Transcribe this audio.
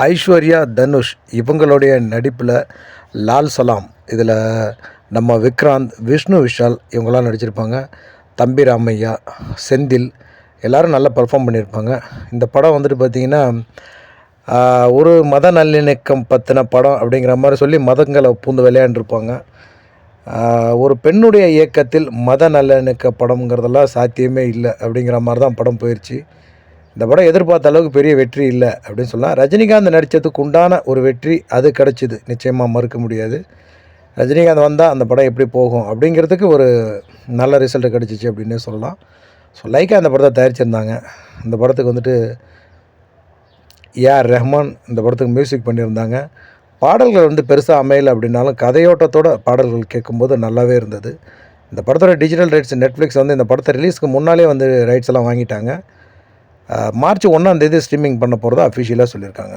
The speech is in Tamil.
ஐஸ்வர்யா, தனுஷ் இவங்களுடைய நடிப்பில் லால் சலாம் இதில் நம்ம விக்ராந்த், விஷ்ணு விஷால் இவங்களாம் நடிச்சிருப்பாங்க. தம்பி ராமையா, செந்தில் எல்லோரும் நல்லா பெர்ஃபார்ம் பண்ணியிருப்பாங்க. இந்த படம் வந்துட்டு பார்த்திங்கன்னா ஒரு மத நல்லிணக்கம் பற்றின படம் அப்படிங்கிற மாதிரி சொல்லி மதங்களை பூந்து விளையாண்டுருப்பாங்க. ஒரு பெண்ணுடைய இயக்கத்தில் மத நல்லிணக்க படம்ங்கிறதெல்லாம் சாத்தியமே இல்லை அப்படிங்கிற மாதிரி தான் படம் போயிடுச்சு. இந்த படம் எதிர்பார்த்த அளவுக்கு பெரிய வெற்றி இல்லை அப்படின்னு சொல்லலாம். ரஜினிகாந்த் நடித்ததுக்கு உண்டான ஒரு வெற்றி அது கிடச்சிது, நிச்சயமாக மறுக்க முடியாது. ரஜினிகாந்த் வந்தால் அந்த படம் எப்படி போகும் அப்படிங்கிறதுக்கு ஒரு நல்ல ரிசல்ட் கிடச்சிச்சு அப்படின்னே சொல்லலாம். ஸோ லைக்கா அந்த படத்தை தயாரிச்சிருந்தாங்க. இந்த படத்துக்கு வந்துட்டு ஏஆர் ரஹ்மான் இந்த படத்துக்கு மியூசிக் பண்ணியிருந்தாங்க. பாடல்கள் வந்து பெருசாக அமையலை அப்படின்னாலும் கதையோட்டத்தோட பாடல்கள் கேட்கும்போது நல்லாவே இருந்தது. இந்த படத்தோட டிஜிட்டல் ரைட்ஸ் நெட்ஃப்ளிக்ஸ் வந்து இந்த படத்தை ரிலீஸ்க்கு முன்னாலே வந்து ரைட்ஸ் எல்லாம் வாங்கிட்டாங்க. மார்ச் 1 ஸ்ட்ரீமிங் பண்ண போகிறதா அஃபிஷியலாக சொல்லியிருக்காங்க.